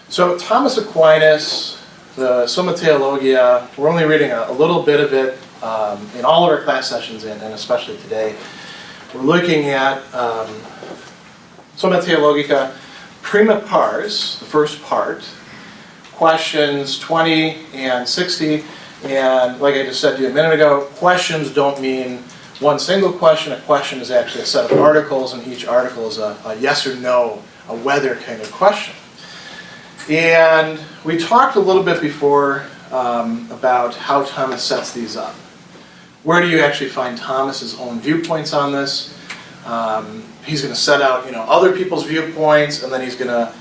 So Thomas Aquinas, the Summa Theologiae, we're only reading a little bit of it in all of our class sessions and especially today. We're looking at Summa Theologiae, Prima pars, the first part, questions 20 and 60, and like I just said to you a minute ago, questions don't mean one single question. A question is actually a set of articles, and each article is a yes or no, a whether kind of question. And we talked a little bit before about how Thomas sets these up. Where do you actually find Thomas's own viewpoints on this? He's going to set out, other people's viewpoints, and then he's going to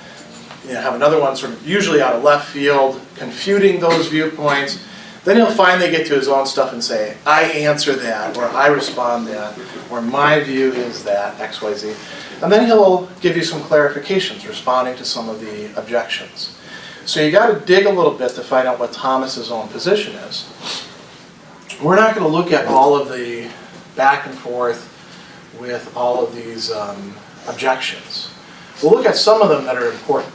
have another one sort of usually out of left field, confuting those viewpoints. Then he'll finally get to his own stuff and say, I answer that, or I respond that, or my view is that, X, Y, Z. And then he'll give you some clarifications, responding to some of the objections. So you got to dig a little bit to find out what Thomas's own position is. We're not going to look at all of the back and forth with all of these objections. We'll look at some of them that are important.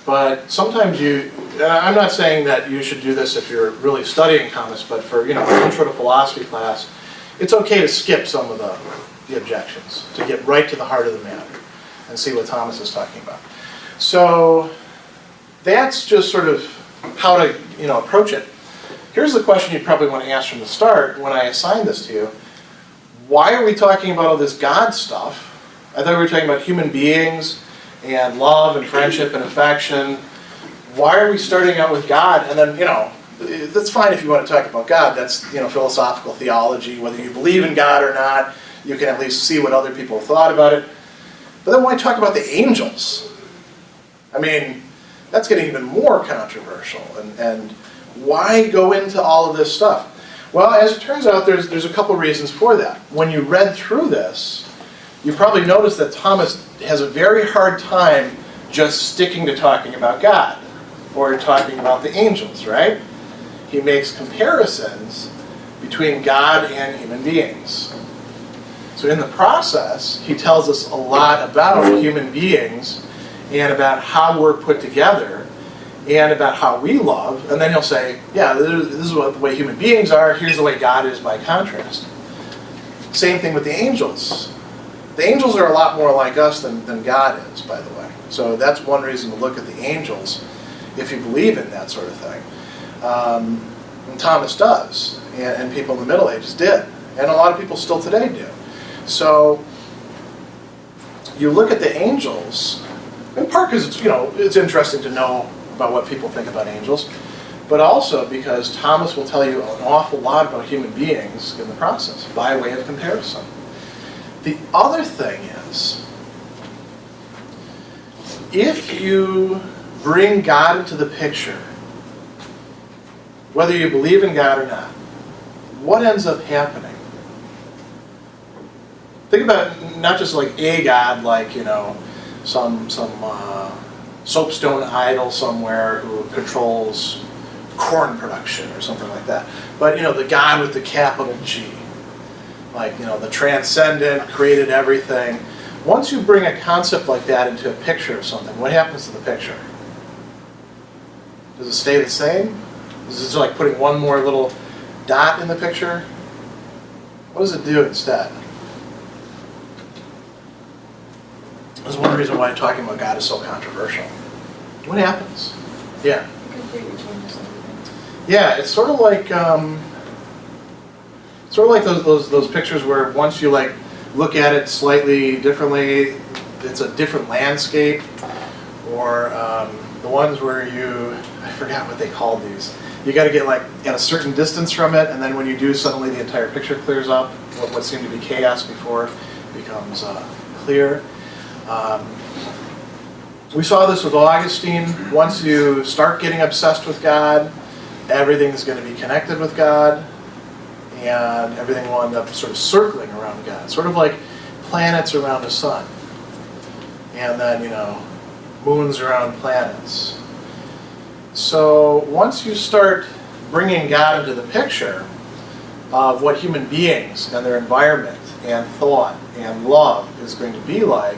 But sometimes I'm not saying that you should do this if you're really studying Thomas, but for an intro to philosophy class, it's okay to skip some of the objections, to get right to the heart of the matter and see what Thomas is talking about. So that's just sort of how to approach it. Here's the question you probably want to ask from the start when I assign this to you. Why are we talking about all this God stuff? I thought we were talking about human beings and love and friendship and affection. Why are we starting out with God? And then, that's fine if you want to talk about God. That's, philosophical theology. Whether you believe in God or not, you can at least see what other people thought about it. But then why talk about the angels? I mean, that's getting even more controversial. And why go into all of this stuff? Well, as it turns out, there's a couple reasons for that. When you read through this, you probably noticed that Thomas has a very hard time just sticking to talking about God or talking about the angels, right? He makes comparisons between God and human beings. So in the process, he tells us a lot about human beings and about how we're put together and about how we love. And then he'll say, yeah, this is what the way human beings are. Here's the way God is by contrast. Same thing with the angels. The angels are a lot more like us than God is, by the way. So that's one reason to look at the angels if you believe in that sort of thing. And Thomas does, and people in the Middle Ages did, and a lot of people still today do. So you look at the angels, in part because it's interesting to know about what people think about angels, but also because Thomas will tell you an awful lot about human beings in the process by way of comparison. The other thing is, if you bring God into the picture, whether you believe in God or not, what ends up happening? Think about not just like a God, like some soapstone idol somewhere who controls corn production or something like that, but the God with the capital G. Like, the transcendent, created everything. Once you bring a concept like that into a picture of something, what happens to the picture? Does it stay the same? Is it like putting one more little dot in the picture? What does it do instead? That's one reason why talking about God is so controversial. What happens? Yeah. It completely changes everything. Yeah, it's sort of like those pictures where once you look at it slightly differently, it's a different landscape, or the ones where I forgot what they called these. You got to get at a certain distance from it, and then when you do, suddenly the entire picture clears up. What seemed to be chaos before becomes clear. We saw this with Augustine. Once you start getting obsessed with God, everything is going to be connected with God. And everything will end up sort of circling around God, sort of like planets around the sun. And then, moons around planets. So once you start bringing God into the picture of what human beings and their environment and thought and love is going to be like,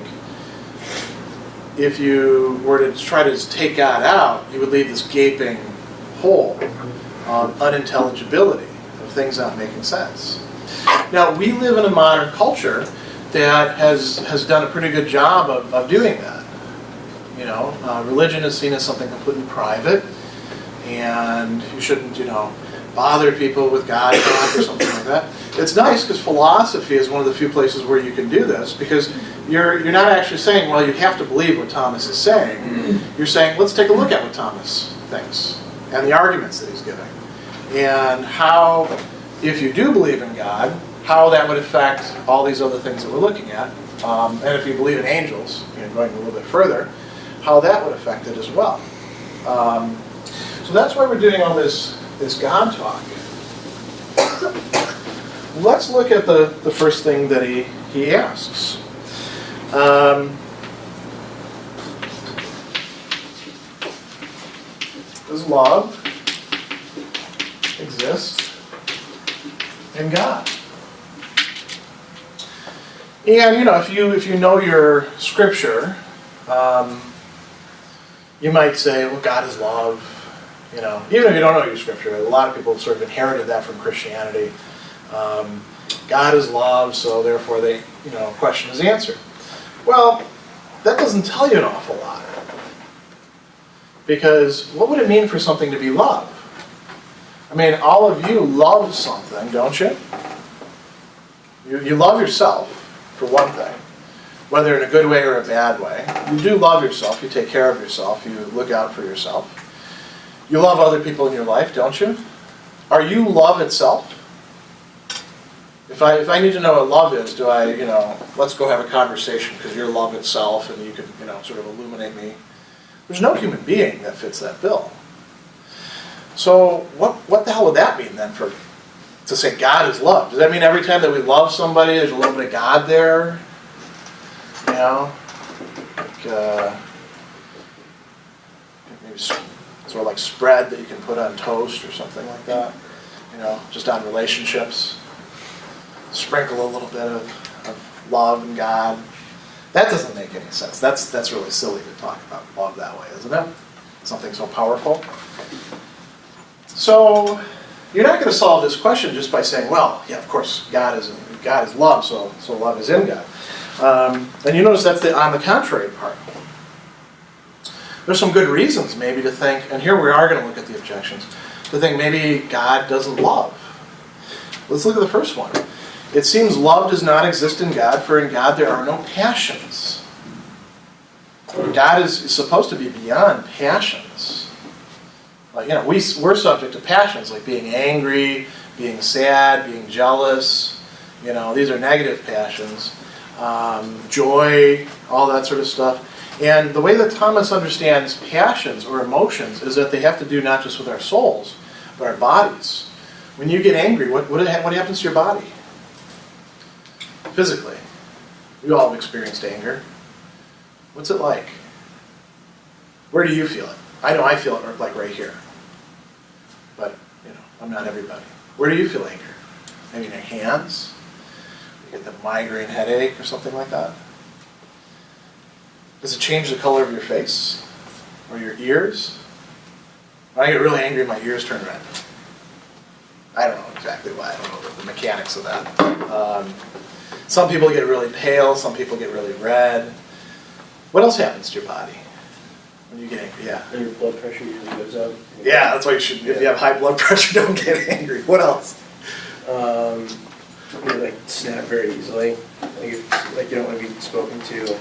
if you were to try to just take God out, you would leave this gaping hole of unintelligibility, of things not making sense. Now, we live in a modern culture that has done a pretty good job of doing that. You know, religion is seen as something completely private, and you shouldn't, bother people with God talk or something like that. It's nice because philosophy is one of the few places where you can do this, because you're not actually saying, well, you have to believe what Thomas is saying. You're saying, let's take a look at what Thomas thinks and the arguments that he's giving, and how, if you do believe in God, how that would affect all these other things that we're looking at, and if you believe in angels, going a little bit further, how that would affect it as well. So that's why we're doing all this God talk. Let's look at the first thing that he asks. Does love exist in God? And if you know your scripture, you might say, well, God is love. Even if you don't know your scripture, a lot of people sort of inherited that from Christianity. God is love, so therefore the question is answered. Well, that doesn't tell you an awful lot. Because what would it mean for something to be love? I mean, all of you love something, don't you? You love yourself, for one thing, whether in a good way or a bad way. You do love yourself, you take care of yourself, you look out for yourself. You love other people in your life, don't you? Are you love itself? If I need to know what love is, do I, let's go have a conversation because you're love itself and you can, sort of illuminate me. There's no human being that fits that bill. So what the hell would that mean then to say God is love? Does that mean every time that we love somebody there's a little bit of God there? Maybe sort of like spread that you can put on toast or something like that. Just on relationships. Sprinkle a little bit of love and God. That doesn't make any sense. That's really silly to talk about love that way, isn't it? Something so powerful. So you're not going to solve this question just by saying, well, yeah, of course, God is love, so love is in God. And you notice that's the on the contrary part. There's some good reasons maybe to think, and here we are going to look at the objections, to think maybe God doesn't love. Let's look at the first one. It seems love does not exist in God, for in God there are no passions. God is supposed to be beyond passions. Like, we're subject to passions, like being angry, being sad, being jealous. These are negative passions. Joy, all that sort of stuff. And the way that Thomas understands passions or emotions is that they have to do not just with our souls, but our bodies. When you get angry, what happens to your body? Physically. We all have experienced anger. What's it like? Where do you feel it? I know I feel it like right here. But, I'm not everybody. Where do you feel anger? Maybe in your hands? You get the migraine headache or something like that? Does it change the color of your face? Or your ears? When I get really angry, my ears turn red. I don't know exactly why. I don't know the mechanics of that. Some people get really pale. Some people get really red. What else happens to your body when you get angry? Yeah. And your blood pressure usually goes up. Yeah, that's why you should. If you have high blood pressure, don't get angry. What else? You snap very easily. Like you don't want to be spoken to.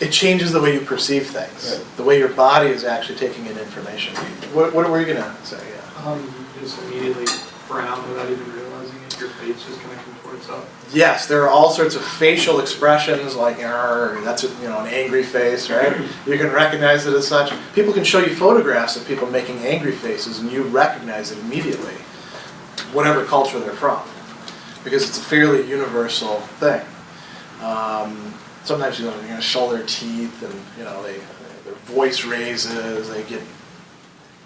It changes the way you perceive things. Right. The way your body is actually taking in information. What were you going to say? Yeah. You just immediately frown without even realizing it. Your face just kind of contorts up. Yes, there are all sorts of facial expressions like that's an angry face, right? You can recognize it as such. People can show you photographs of people making angry faces, and you recognize it immediately, whatever culture they're from, because it's a fairly universal thing. Sometimes you're going to show their teeth, and their voice raises, they get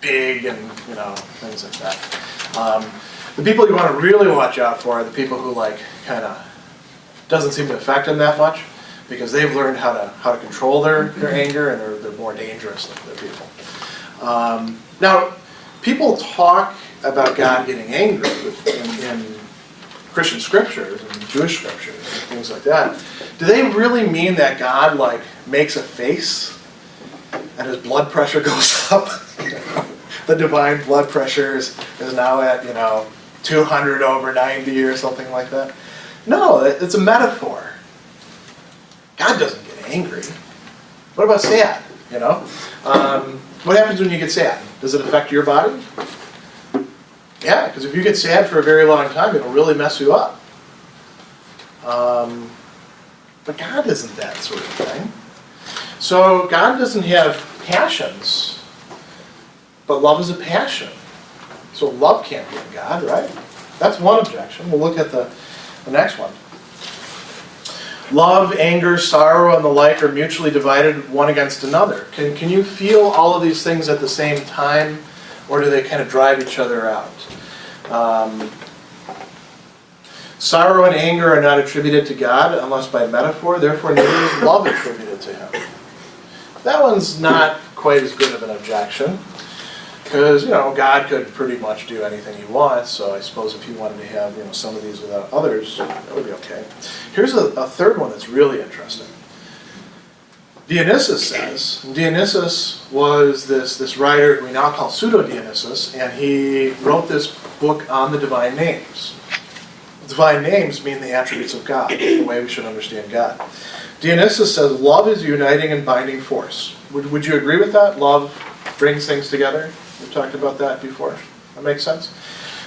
big, and things like that. The people you want to really watch out for are the people who kind of doesn't seem to affect them that much. because they've learned how to control their anger, and they're more dangerous than other people. Now, people talk about God getting angry in Christian scriptures and Jewish scriptures and things like that. Do they really mean that God like makes a face and his blood pressure goes up? The divine blood pressure is now at 200/90 or something like that? No, it's a metaphor. God doesn't get angry. What about sad? What happens when you get sad? Does it affect your body? Yeah, because if you get sad for a very long time, it'll really mess you up. But God isn't that sort of thing. So God doesn't have passions, but love is a passion. So love can't be in God, right? That's one objection. We'll look at the next one. Love, anger, sorrow, and the like are mutually divided one against another. Can you feel all of these things at the same time, or do they kind of drive each other out? Sorrow and anger are not attributed to God unless by metaphor, therefore neither is love attributed to him. That one's not quite as good of an objection, because God could pretty much do anything he wants, so I suppose if he wanted to have some of these without others, that would be okay. Here's a third one that's really interesting. Dionysius says, Dionysius was this writer who we now call Pseudo-Dionysius, and he wrote this book on the divine names. Divine names mean the attributes of God, the way we should understand God. Dionysius says love is a uniting and binding force. Would you agree with that? Love brings things together? We've talked about that before. That makes sense?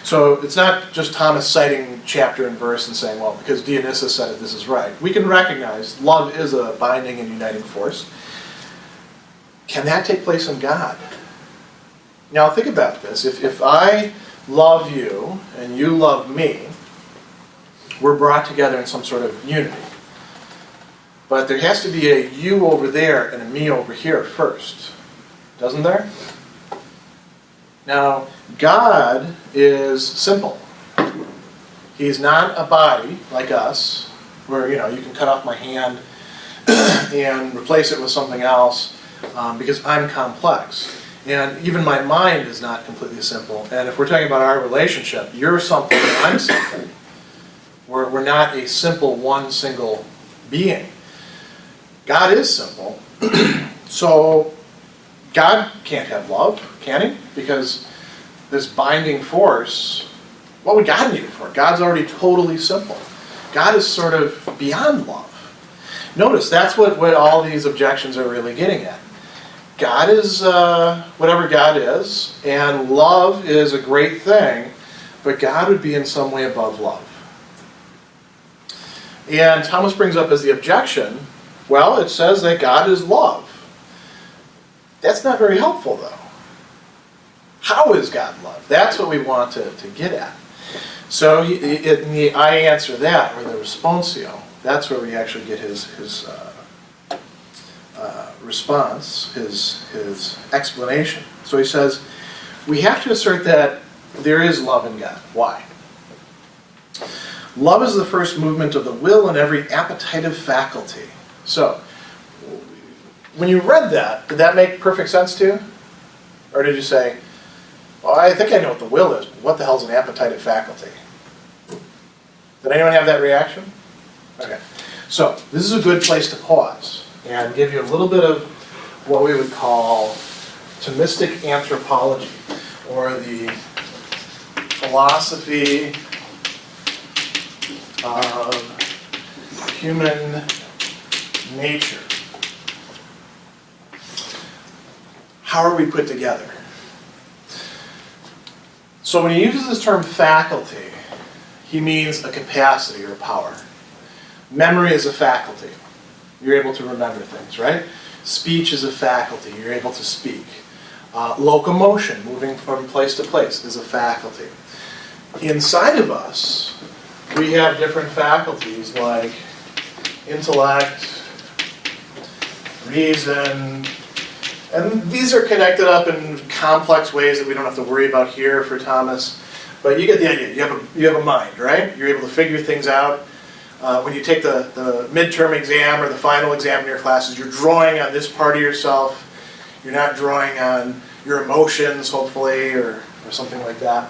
So it's not just Thomas citing chapter and verse and saying, well, because Dionysius said it, this is right. We can recognize love is a binding and uniting force. Can that take place in God? Now think about this. If I love you and you love me, we're brought together in some sort of unity. But there has to be a you over there and a me over here first. Doesn't there? Now, God is simple. He's not a body like us, where you can cut off my hand and replace it with something else, because I'm complex. And even my mind is not completely simple. And if we're talking about our relationship, you're something and I'm something. We're not a simple, one single being. God is simple. So God can't have love, can he? Because this binding force, what would God need it for? God's already totally simple. God is sort of beyond love. Notice, that's what all these objections are really getting at. God is whatever God is, and love is a great thing, but God would be in some way above love. And Thomas brings up as the objection, well, it says that God is love. That's not very helpful, though. How is God love? That's what we want to get at. So I answer that, or the responsio. That's where we actually get his response, his explanation. So he says, we have to assert that there is love in God. Why? Love is the first movement of the will and every appetitive faculty. So, when you read that, did that make perfect sense to you? Or did you say, well, I think I know what the will is, but what the hell is an appetitive faculty? Did anyone have that reaction? Okay. So, this is a good place to pause and give you a little bit of what we would call Thomistic anthropology, or the philosophy of human nature. How are we put together? So when he uses this term faculty, he means a capacity or a power. Memory is a faculty. You're able to remember things, right? Speech is a faculty. You're able to speak. Locomotion, moving from place to place, is a faculty. Inside of us, we have different faculties like intellect, reason, and these are connected up in complex ways that we don't have to worry about here for Thomas. But you get the idea. You have a mind, right? You're able to figure things out. when you take the midterm exam or the final exam in your classes, you're drawing on this part of yourself. You're not drawing on your emotions, hopefully, or something like that.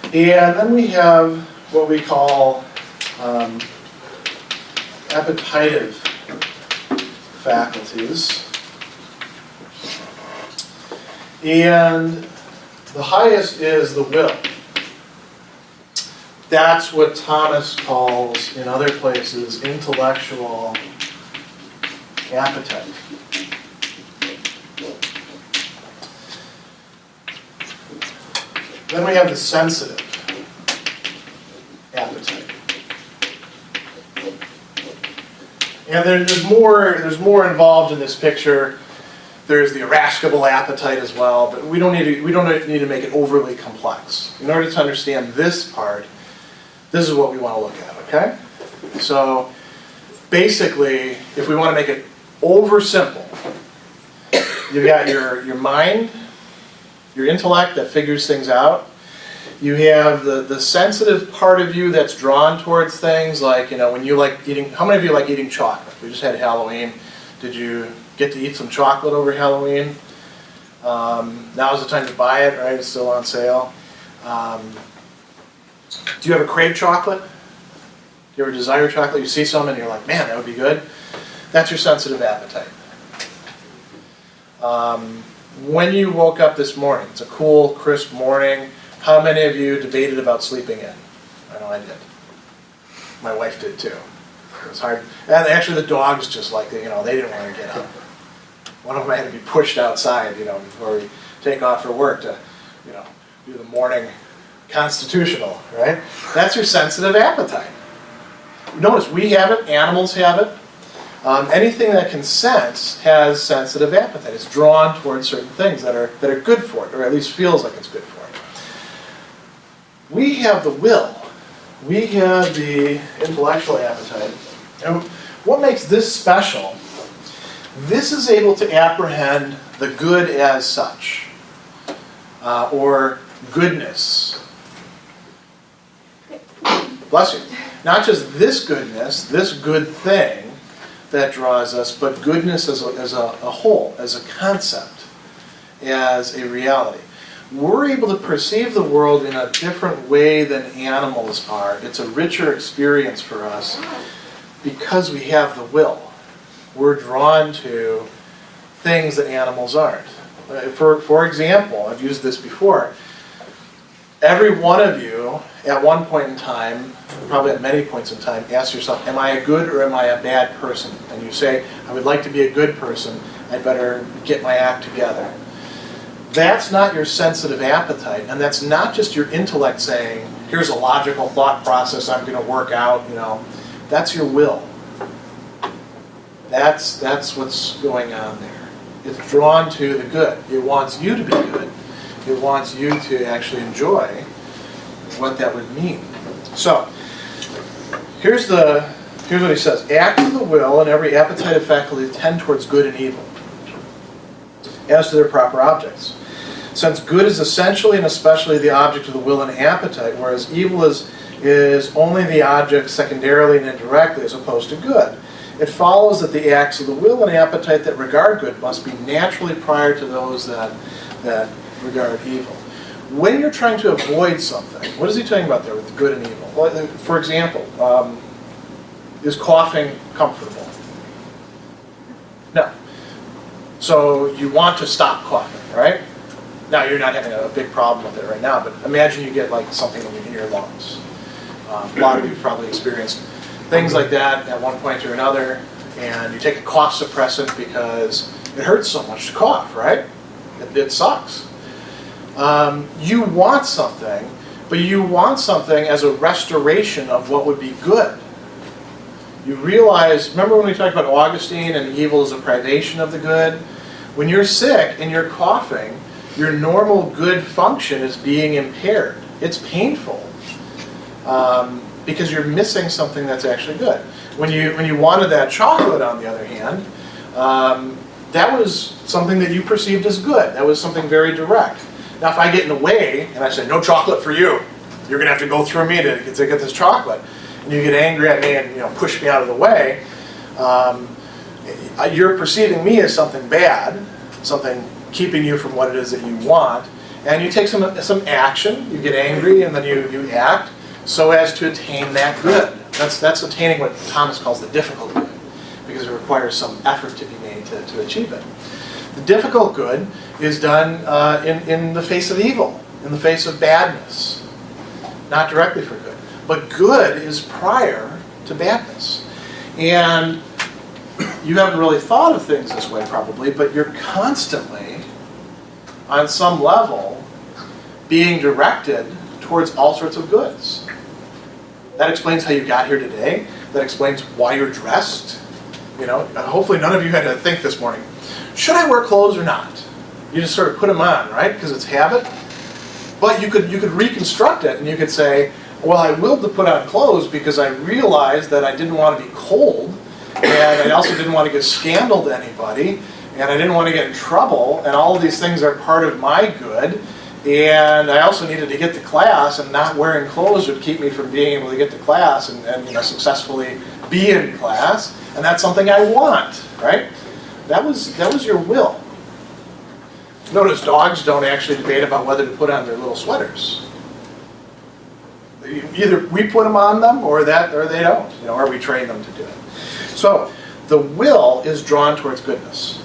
And then we have what we call appetitive faculties. And the highest is the will. That's what Thomas calls, in other places, intellectual appetite. Then we have the sensitive appetite. And there's more involved in this picture. There's the irascible appetite as well, but we don't need to make it overly complex. In order to understand this part, this is what we want to look at, okay? So basically, if we want to make it over simple, you've got your mind, your intellect that figures things out. You have the sensitive part of you that's drawn towards things like, when you like eating, how many of you like eating chocolate? We just had Halloween. Did you get to eat some chocolate over Halloween? Now's the time to buy it, right? It's still on sale. Do you ever crave chocolate? Do you ever desire chocolate? You see some and you're like, man, that would be good. That's your sensitive appetite. When you woke up this morning, it's a cool, crisp morning. How many of you debated about sleeping in? I know I did. My wife did too. It was hard. And actually the dogs just like, they didn't want to get up. One of them had to be pushed outside, before we take off for work to, do the morning constitutional, right? That's your sensitive appetite. Notice we have it, animals have it. Anything that can sense has sensitive appetite. It's drawn towards certain things that are good for it, or at least feels like it's good for it. We have the will. We have the intellectual appetite. And what makes this special? This is able to apprehend the good as such, or goodness. Bless you. Not just this goodness, this good thing that draws us, but goodness as a whole, as a concept, as a reality. We're able to perceive the world in a different way than animals are. It's a richer experience for us because we have the will. We're drawn to things that animals aren't. For example, I've used this before. Every one of you, at one point in time, probably at many points in time, ask yourself, am I a good or am I a bad person? And you say, I would like to be a good person. I'd better get my act together. That's not your sensitive appetite, and that's not just your intellect saying, here's a logical thought process I'm going to work out, That's your will. That's what's going on there. It's drawn to the good. It wants you to be good. It wants you to actually enjoy what that would mean. So, here's what he says. Acts of the will and every appetitive faculty tend towards good and evil, as to their proper objects. Since good is essentially and especially the object of the will and appetite, whereas evil is only the object secondarily and indirectly as opposed to good, it follows that the acts of the will and appetite that regard good must be naturally prior to those that regard evil. When you're trying to avoid something, what is he talking about there with good and evil? Well, for example, is coughing comfortable? No. So you want to stop coughing, right? Now you're not having a big problem with it right now, but imagine you get like something in your lungs. A lot of you have probably experienced things like that at one point or another, and you take a cough suppressant because it hurts so much to cough, right? It sucks. You want something, but you want something as a restoration of what would be good. You realize, remember when we talked about Augustine and evil is a privation of the good? When you're sick and you're coughing, your normal good function is being impaired. It's painful because you're missing something that's actually good. When you wanted that chocolate, on the other hand, that was something that you perceived as good. That was something very direct. Now, if I get in the way and I say, no chocolate for you, you're going to have to go through me to get this chocolate. and you get angry at me and push me out of the way, you're perceiving me as something bad, something keeping you from what it is that you want, and you take some action. You get angry, and then you act so as to attain that good. That's attaining what Thomas calls the difficult good, because it requires some effort to be made to achieve it. The difficult good is done in the face of evil, in the face of badness, not directly for good. But good is prior to badness. And you haven't really thought of things this way probably, but you're constantly, on some level, being directed towards all sorts of goods. That explains how you got here today. That explains why you're dressed. Hopefully none of you had to think this morning, should I wear clothes or not? You just sort of put them on, right? Because it's habit. But you could reconstruct it, and you could say, well, I willed to put on clothes because I realized that I didn't want to be cold, and I also didn't want to give scandal to anybody, and I didn't want to get in trouble, and all of these things are part of my good, and I also needed to get to class, and not wearing clothes would keep me from being able to get to class and successfully be in class, and that's something I want, right? That was your will. Notice dogs don't actually debate about whether to put on their little sweaters. Either we put them on them, or they don't, or we train them to do it. So the will is drawn towards goodness.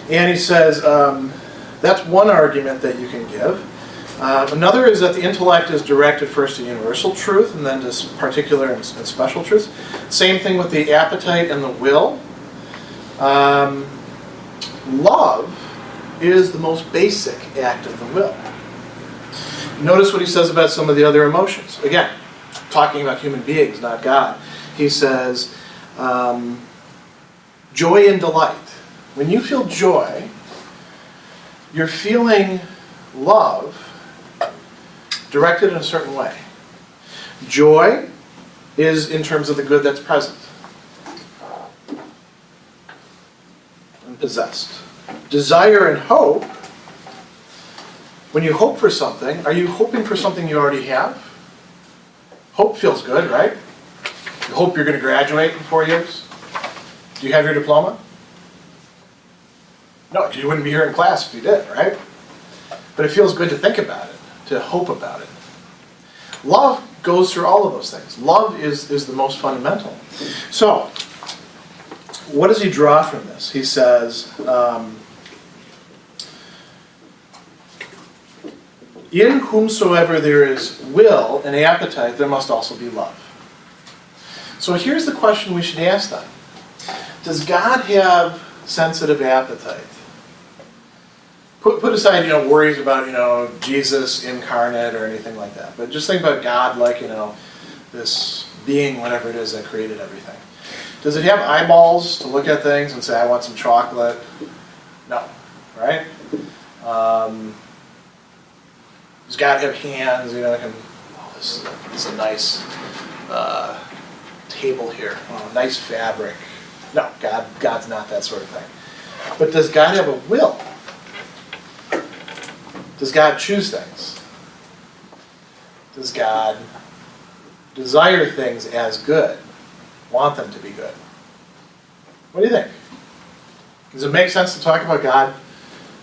And he says that's one argument that you can give. Another is that the intellect is directed first to universal truth and then to particular and special truth. Same thing with the appetite and the will. Love is the most basic act of the will. Notice what he says about some of the other emotions. Again, talking about human beings, not God. He says, joy and delight. When you feel joy, you're feeling love directed in a certain way. Joy is in terms of the good that's present and possessed. Desire and hope, when you hope for something, are you hoping for something you already have? Hope feels good, right? You hope you're going to graduate in 4 years. Do you have your diploma? No, you wouldn't be here in class if you did, right? But it feels good to think about it, to hope about it. Love goes through all of those things. Love is the most fundamental. So, what does he draw from this? He says, in whomsoever there is will and appetite, there must also be love. So here's the question we should ask then. Does God have sensitive appetite? Put aside, worries about, Jesus incarnate or anything like that. But just think about God like, this being, whatever it is that created everything. Does it have eyeballs to look at things and say, I want some chocolate? No, right? Does God have hands? This is a nice table here. Oh, nice fabric. No, God's not that sort of thing. But does God have a will? Does God choose things? Does God desire things as good? Want them to be good? What do you think? Does it make sense to talk about God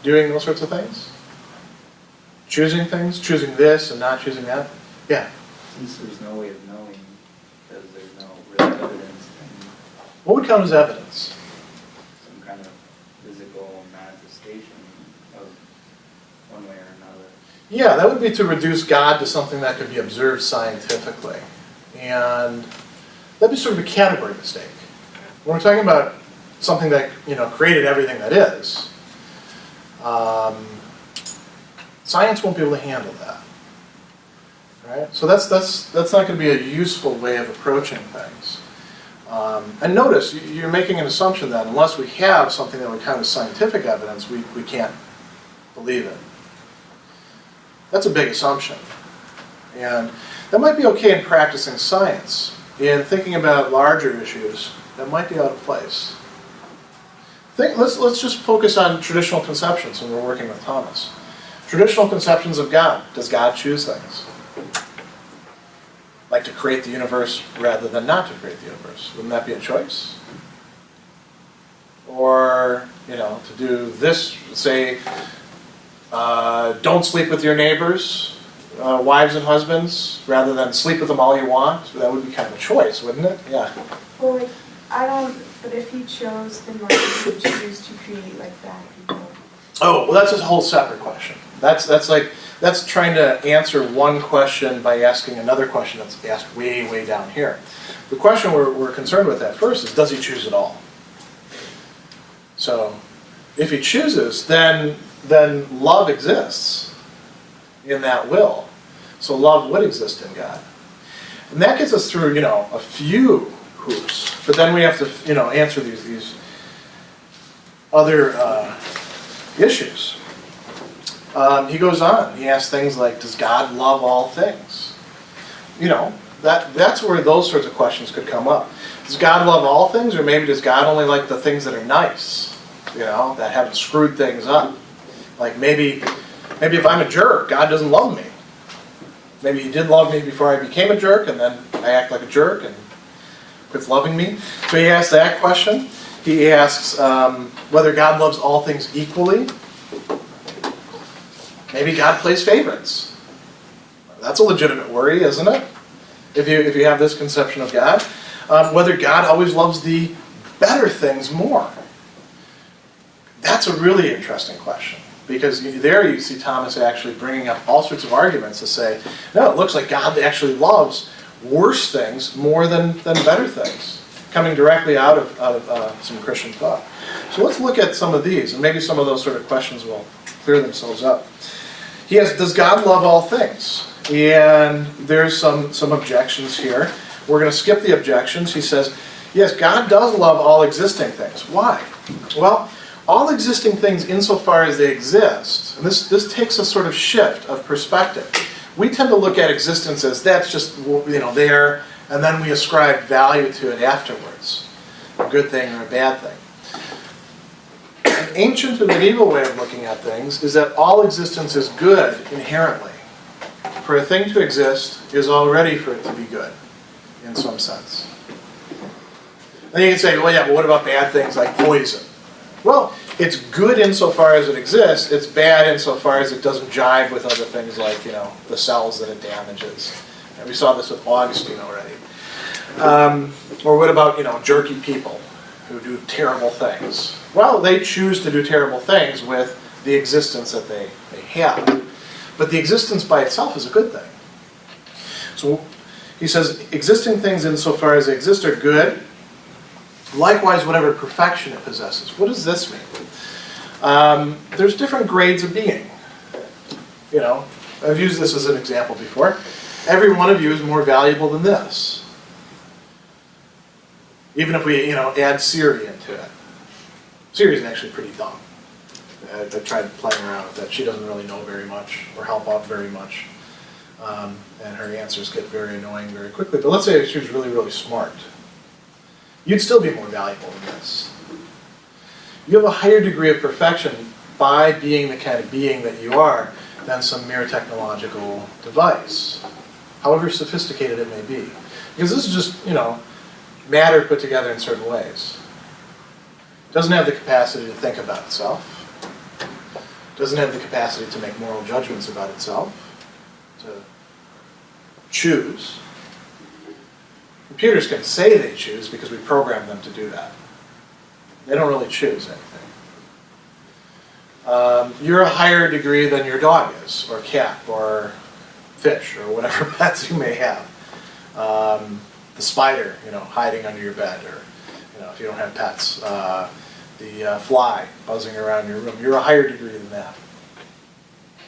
doing those sorts of things? Choosing things? Choosing this and not choosing that? Yeah? Since there's no way of knowing, because there's no real evidence, and What would count as evidence? some kind of physical manifestation of one way or another. Yeah, that would be to reduce God to something that could be observed scientifically. And that'd be sort of a category mistake. When we're talking about something that, created everything that is, science won't be able to handle that. Right? So that's not going to be a useful way of approaching things. And notice, you're making an assumption that unless we have something that would count as scientific evidence, we can't believe it. That's a big assumption. And that might be okay in practicing science. In thinking about larger issues, that might be out of place. Let's just focus on traditional conceptions when we're working with Thomas. Traditional conceptions of God. Does God choose things? like to create the universe rather than not to create the universe? Wouldn't that be a choice? Or, to do this, say, don't sleep with your neighbors, wives and husbands, rather than sleep with them all you want? That would be kind of a choice, wouldn't it? Yeah. Well, but if he chose, then why would he choose to create like bad people? Oh, well, that's a whole separate question. That's trying to answer one question by asking another question that's asked way, way down here. The question we're concerned with at first is, does he choose at all? So, if he chooses, then love exists in that will. So love would exist in God. And that gets us through, a few hoops. But then we have to, answer these other issues. He goes on. He asks things like, does God love all things? That's where those sorts of questions could come up. Does God love all things, or maybe does God only like the things that are nice, that haven't screwed things up? Like maybe if I'm a jerk, God doesn't love me. Maybe he did love me before I became a jerk, and then I act like a jerk and quits loving me. So he asks that question. He asks whether God loves all things equally. Maybe God plays favorites. That's a legitimate worry, isn't it? If you have this conception of God. Whether God always loves the better things more. That's a really interesting question. Because there you see Thomas actually bringing up all sorts of arguments to say, no, it looks like God actually loves worse things more than better things. Coming directly out of some Christian thought. So let's look at some of these, and maybe some of those sort of questions will clear themselves up. He asks, does God love all things? And there's some objections here. We're going to skip the objections. He says, yes, God does love all existing things. Why? Well, all existing things insofar as they exist, and this takes a sort of shift of perspective. We tend to look at existence as that's just, there, and then we ascribe value to it afterwards. A good thing or a bad thing. An ancient and medieval way of looking at things is that all existence is good inherently. For a thing to exist is already for it to be good, in some sense. Then you can say, well, yeah, but what about bad things like poison? Well, it's good insofar as it exists. It's bad insofar as it doesn't jive with other things like, the cells that it damages. And we saw this with Augustine already. Or what about, jerky people who do terrible things? Well, they choose to do terrible things with the existence that they have. But the existence by itself is a good thing. So he says, existing things insofar as they exist are good. Likewise, whatever perfection it possesses. What does this mean? There's different grades of being. I've used this as an example before. Every one of you is more valuable than this. Even if we, add Siri into it. Siri's actually pretty dumb. I've tried playing around with that. She doesn't really know very much or help out very much. And her answers get very annoying very quickly. But let's say she was really, really smart. You'd still be more valuable than this. You have a higher degree of perfection by being the kind of being that you are than some mere technological device, however sophisticated it may be. Because this is just, matter put together in certain ways. It doesn't have the capacity to think about itself. It doesn't have the capacity to make moral judgments about itself, to choose. Computers can say they choose because we program them to do that. They don't really choose anything. You're a higher degree than your dog is, or cat, or fish, or whatever pets you may have. The spider, hiding under your bed, or if you don't have pets, the fly buzzing around your room. You're a higher degree than that.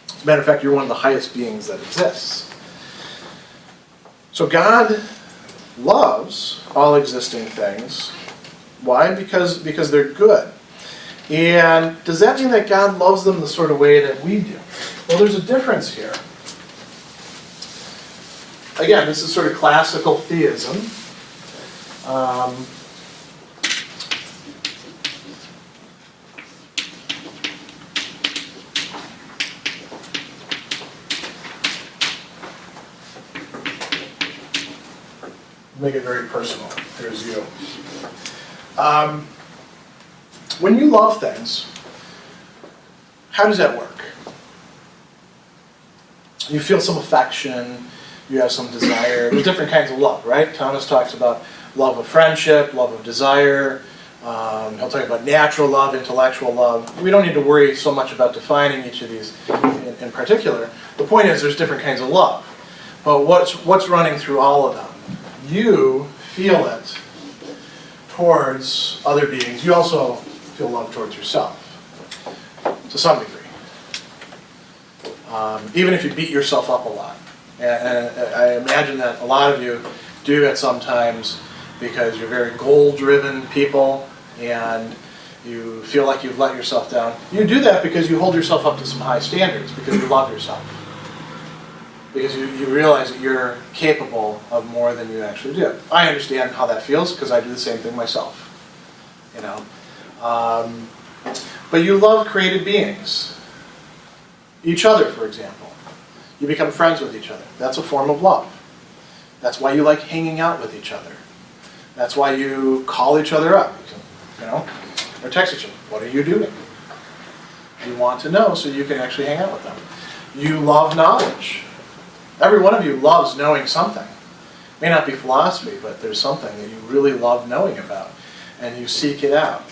As a matter of fact, you're one of the highest beings that exists. So God loves all existing things. Why? Because they're good. And does that mean that God loves them the sort of way that we do? Well, there's a difference here. Again, this is sort of classical theism. make it very personal. Here's you. When you love things, how does that work? You feel some affection, you have some desire. There's different kinds of love, right? Thomas talks about love of friendship, love of desire. He'll talk about natural love, intellectual love. We don't need to worry so much about defining each of these in particular. The point is there's different kinds of love. But what's running through all of them? You feel it towards other beings. You also feel love towards yourself, to some degree. Even if you beat yourself up a lot. And I imagine that a lot of you do at some times because you're very goal-driven people and you feel like you've let yourself down. You do that because you hold yourself up to some high standards, because you love yourself. Because you realize that you're capable of more than you actually do. I understand how that feels because I do the same thing myself. You know, but you love created beings. Each other, for example. You become friends with each other. That's a form of love. That's why you like hanging out with each other. That's why you call each other up, you know, or text each other. What are you doing? You want to know so you can actually hang out with them. You love knowledge. Every one of you loves knowing something. It may not be philosophy, but there's something that you really love knowing about, and you seek it out.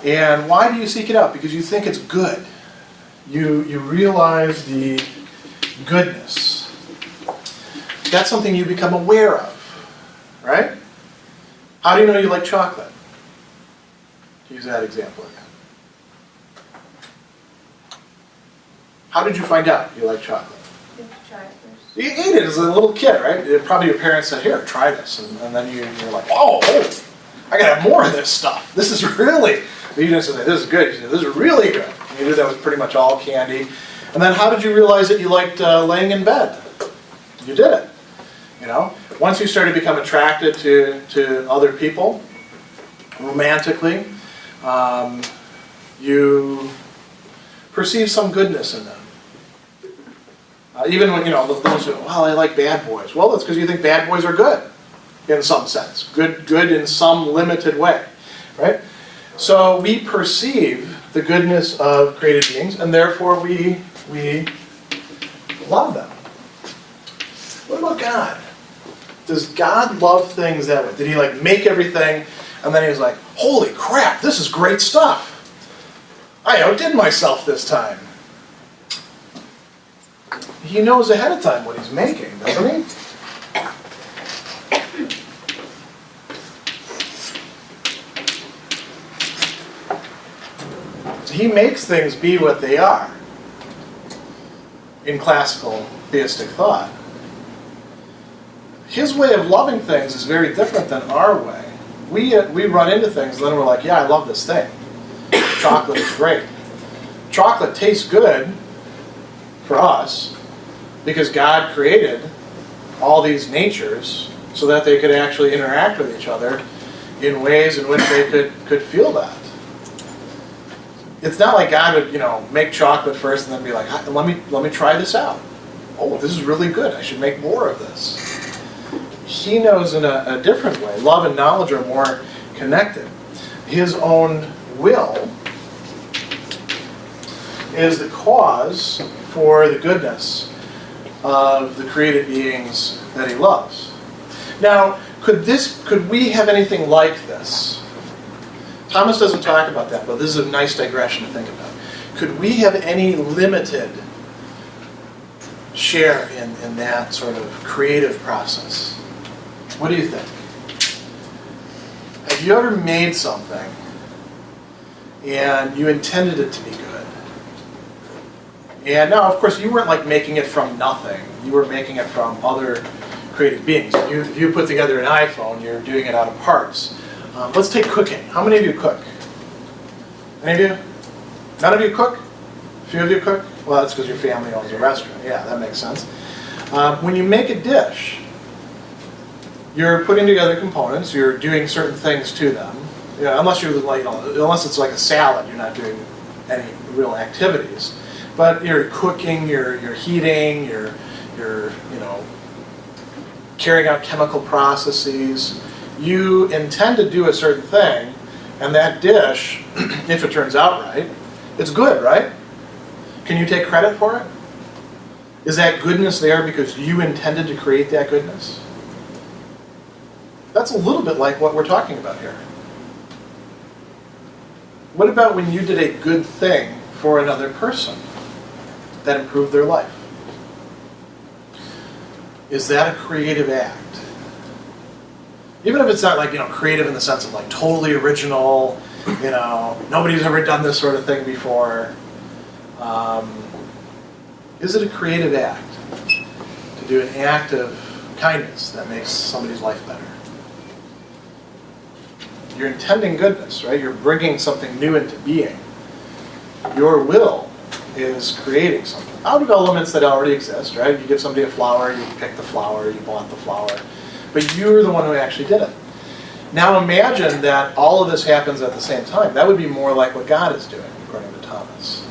And why do you seek it out? Because you think it's good. You realize the goodness. That's something you become aware of, right? How do you know you like chocolate? Use that example again. How did you find out you like chocolate? You have to try it first. You ate it as a little kid, right? Probably your parents said, here, try this. And then you're like, oh, I gotta have more of this stuff. This is really, you didn't say, this is good. You said, this is really good. And you did that with pretty much all candy. And then how did you realize that you liked laying in bed? You did it. You know, once you started to become attracted to other people, romantically, you perceive some goodness in them. Even when, you know, those who, well, I like bad boys. Well, that's because you think bad boys are good, in some sense. Good in some limited way, right? So we perceive the goodness of created beings, and therefore we love them. What about God? Does God love things that way? Did he like make everything, and then he was like, holy crap, this is great stuff. I outdid myself this time. He knows ahead of time what he's making, doesn't he? He makes things be what they are in classical theistic thought. His way of loving things is very different than our way. We run into things and then we're like, yeah, I love this thing. Chocolate is great. Chocolate tastes good for us because God created all these natures so that they could actually interact with each other in ways in which they could feel that. It's not like God would, you know, make chocolate first and then be like, let me try this out. Oh, this is really good. I should make more of this. He knows in a different way. Love and knowledge are more connected. His own will is the cause for the goodness of the created beings that he loves. Now, could we have anything like this? Thomas doesn't talk about that, but this is a nice digression to think about. Could we have any limited share in that sort of creative process? What do you think? Have you ever made something and you intended it to be good? And now, of course, you weren't like making it from nothing. You were making it from other creative beings. You put together an iPhone, you're doing it out of parts. Let's take cooking. How many of you cook? Any of you? None of you cook? A few of you cook? Well, that's because your family owns a restaurant. Yeah, that makes sense. When you make a dish, you're putting together components. You're doing certain things to them. You know, unless it's like a salad, you're not doing any real activities. But you're cooking, you're heating, you're carrying out chemical processes. You intend to do a certain thing, and that dish, if it turns out right, it's good, right? Can you take credit for it? Is that goodness there because you intended to create that goodness? That's a little bit like what we're talking about here. What about when you did a good thing for another person that improved their life? Is that a creative act? Even if it's not like, creative in the sense of like totally original, nobody's ever done this sort of thing before. Is it a creative act to do an act of kindness that makes somebody's life better? You're intending goodness, right? You're bringing something new into being. Your will is creating something out of elements that already exist, right? You give somebody a flower, you pick the flower, you bought the flower, but you're the one who actually did it. Now imagine that all of this happens at the same time. That would be more like what God is doing, according to Thomas.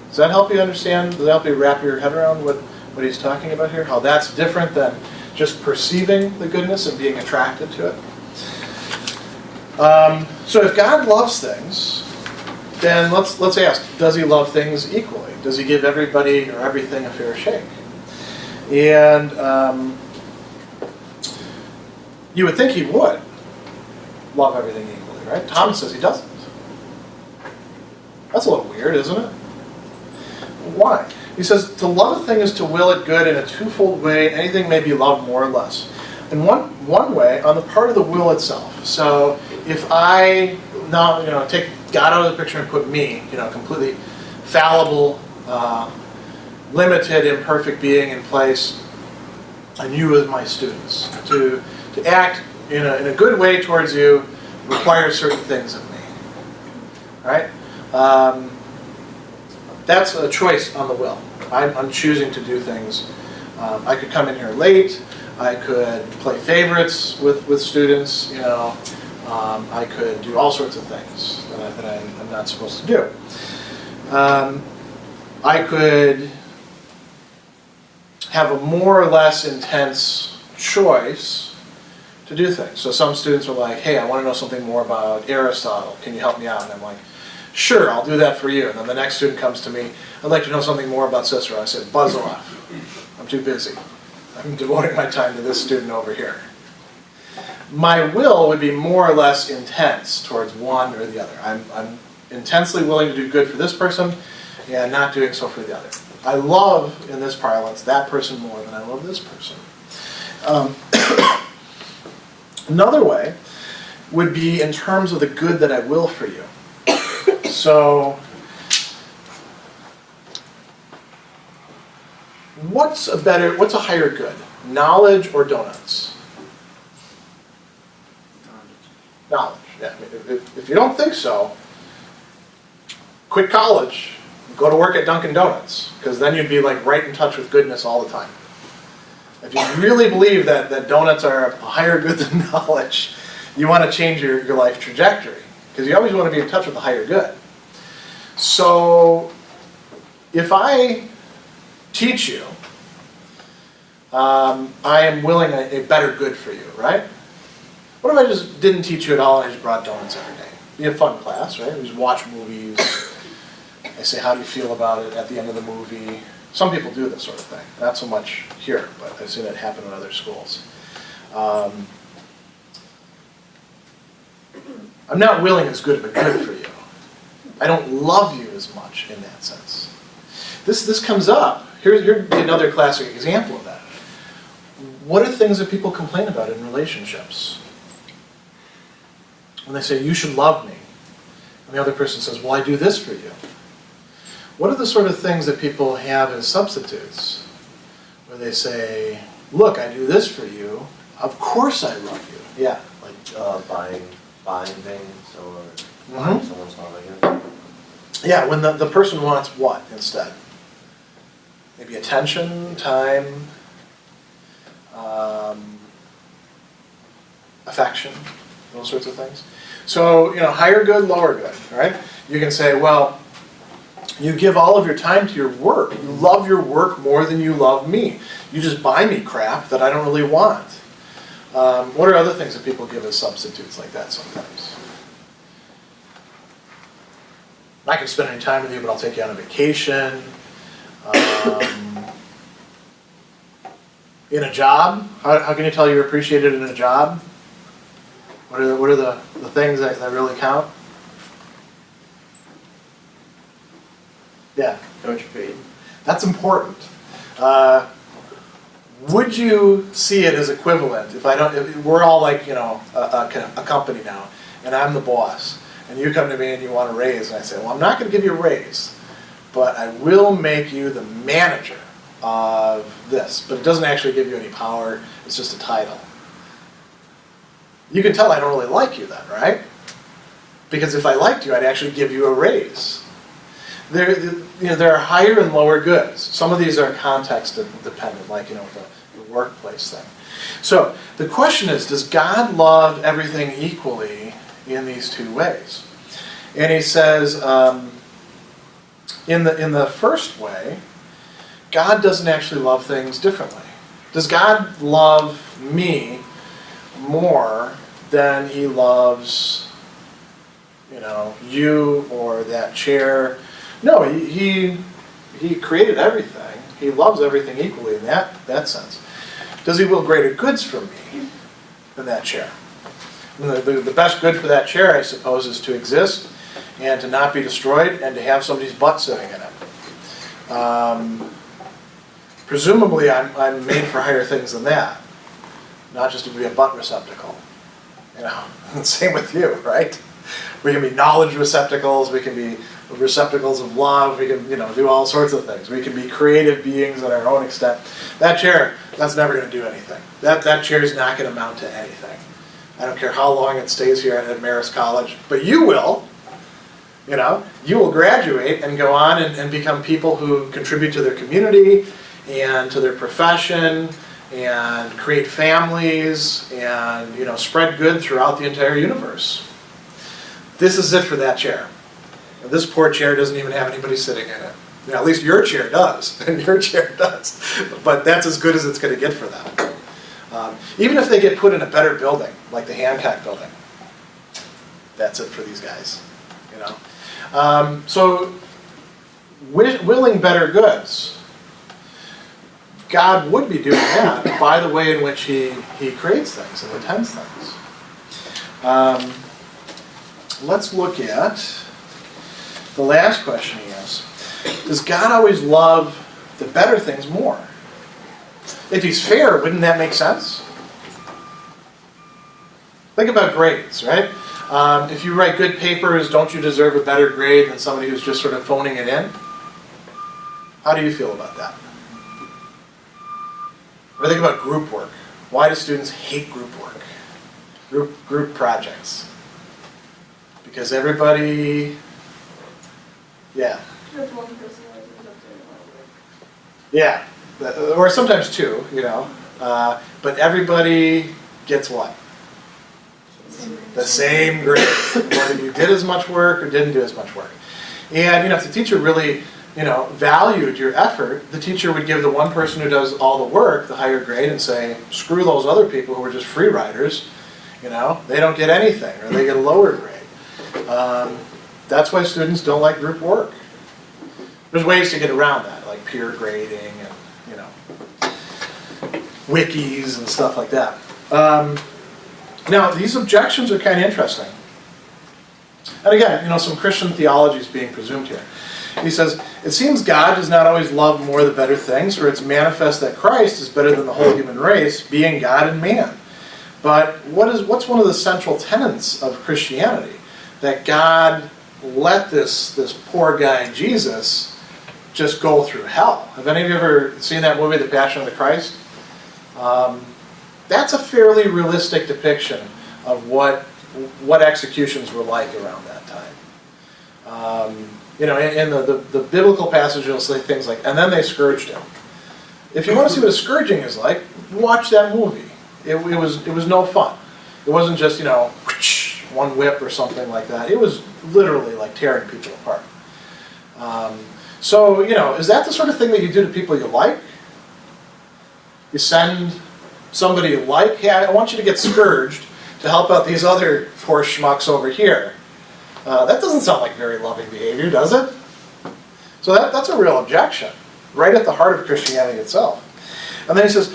Does that help you understand? Does that help you wrap your head around what he's talking about here? How that's different than just perceiving the goodness and being attracted to it? So if God loves things, then let's ask, does he love things equally? Does he give everybody or everything a fair shake? And you would think he would love everything equally, right? Thomas says he doesn't. That's a little weird, isn't it? Why? He says, to love a thing is to will it good in a twofold way. Anything may be loved more or less. And one way, on the part of the will itself. So if I now, take God out of the picture and put me, completely fallible, limited, imperfect being in place, and you as my students, to act in a good way towards you requires certain things of me. Right? That's a choice on the will. I'm choosing to do things. I could come in here late. I could play favorites with students. I could do all sorts of things that I'm not supposed to do. I could have a more or less intense choice to do things. So some students are like, hey, I want to know something more about Aristotle. Can you help me out? And I'm like, sure, I'll do that for you. And then the next student comes to me, I'd like to know something more about Cicero. I said, buzz off. I'm too busy. I'm devoting my time to this student over here. My will would be more or less intense towards one or the other. I'm intensely willing to do good for this person and not doing so for the other. I love, in this parlance, that person more than I love this person. Another way would be in terms of the good that I will for you. So, what's a higher good? Knowledge or donuts? Knowledge. Yeah. If you don't think so, quit college, go to work at Dunkin' Donuts, because then you'd be like right in touch with goodness all the time. If you really believe that donuts are a higher good than knowledge, you want to change your life trajectory, because you always want to be in touch with the higher good. So, if I teach you, I am willing a better good for you, right? What if I just didn't teach you at all and I just brought donuts every day? It'd be a fun class, right? We just watch movies. I say, how do you feel about it at the end of the movie? Some people do this sort of thing. Not so much here, but I've seen it happen in other schools. I'm not willing as good of a good for you. I don't love you as much in that sense. This comes up. Here's another classic example of that. What are things that people complain about in relationships? When they say, you should love me, and the other person says, well, I do this for you. What are the sort of things that people have as substitutes? Where they say, look, I do this for you, of course I love you. Yeah. Like buying things or buying someone's holiday. Yeah, when the person wants what instead? Maybe attention, time, affection, those sorts of things. So, higher good, lower good, right? You can say, well, you give all of your time to your work. You love your work more than you love me. You just buy me crap that I don't really want. What are other things that people give as substitutes like that sometimes? I'm not going to spend any time with you, but I'll take you on a vacation. In a job, how can you tell you're appreciated in a job? What are the things that really count? Yeah. How much you're paid? That's important. Would you see it as equivalent if we're all like, a company now, and I'm the boss, and you come to me and you want a raise, and I say, well, I'm not going to give you a raise, but I will make you the manager of this, but it doesn't actually give you any power, it's just a title. You can tell I don't really like you then, right? Because if I liked you, I'd actually give you a raise. There are higher and lower goods. Some of these are context dependent, like the workplace thing. So the question is, does God love everything equally in these two ways? And he says, in the first way, God doesn't actually love things differently. Does God love me more than he loves, you or that chair? No, he created everything. He loves everything equally in that sense. Does he will greater goods for me than that chair? The best good for that chair, I suppose, is to exist and to not be destroyed and to have somebody's butt sitting in it. Presumably, I'm made for higher things than that, not just to be a butt receptacle. Same with you, right? We can be knowledge receptacles. We can be receptacles of love. We can, do all sorts of things. We can be creative beings at our own extent. That chair, that's never going to do anything. That chair is not going to amount to anything. I don't care how long it stays here at Marist College, but you will. You will graduate and go on and become people who contribute to their community and to their profession and create families and spread good throughout the entire universe. This is it for that chair. This poor chair doesn't even have anybody sitting in it. At least your chair does, and your chair does. But that's as good as it's going to get for them. Even if they get put in a better building, like the Hancock building, that's it for these guys. So, willing better goods. God would be doing that by the way in which he creates things and intends things. Let's look at the last question he asks. Does God always love the better things more? If he's fair, wouldn't that make sense? Think about grades, right? If you write good papers, don't you deserve a better grade than somebody who's just sort of phoning it in? How do you feel about that? Or think about group work. Why do students hate group work? Group projects. Because everybody, There's one person that ends up doing all the work. or sometimes two, but everybody gets what? The same grade, whether you did as much work or didn't do as much work. And if the teacher really, valued your effort, the teacher would give the one person who does all the work the higher grade and say, screw those other people who are just free riders, they don't get anything, or they get a lower grade. That's why students don't like group work. There's ways to get around that, like peer grading and, wikis and stuff like that. Now, these objections are kind of interesting. And again, some Christian theology is being presumed here. He says, it seems God does not always love more the better things, for it's manifest that Christ is better than the whole human race, being God and man. But what's one of the central tenets of Christianity? That God let this poor guy, Jesus, just go through hell. Have any of you ever seen that movie, The Passion of the Christ? That's a fairly realistic depiction of what executions were like around that time. In the biblical passage, it'll say things like, and then they scourged him. If you want to see what a scourging is like, watch that movie. It was no fun. It wasn't just, one whip or something like that. It was literally like tearing people apart. So, is that the sort of thing that you do to people you like? You send somebody like, hey, I want you to get scourged to help out these other poor schmucks over here. That doesn't sound like very loving behavior, does it? So that's a real objection, right at the heart of Christianity itself. And then he says,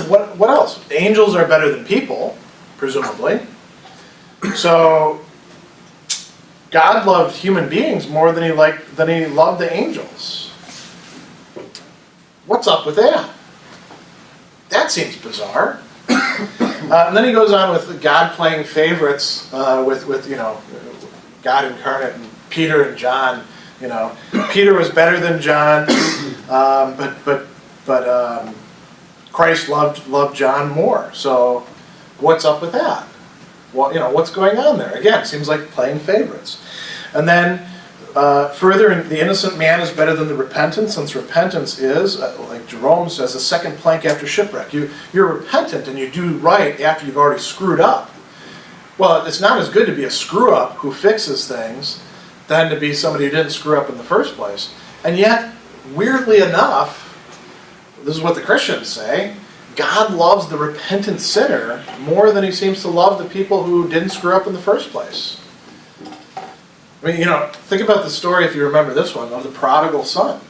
what else? Angels are better than people, presumably. So God loved human beings more than he loved the angels. What's up with that? That seems bizarre. And then he goes on with God playing favorites with God incarnate and Peter and John. Peter was better than John, but Christ loved John more. So what's up with that? Well, what's going on there? Again, it seems like playing favorites. And then further, the innocent man is better than the repentant, since repentance is, like Jerome says, the second plank after shipwreck. You're repentant and you do right after you've already screwed up. Well, it's not as good to be a screw-up who fixes things than to be somebody who didn't screw up in the first place. And yet, weirdly enough, this is what the Christians say, God loves the repentant sinner more than he seems to love the people who didn't screw up in the first place. I mean, think about the story, if you remember this one, of the prodigal son.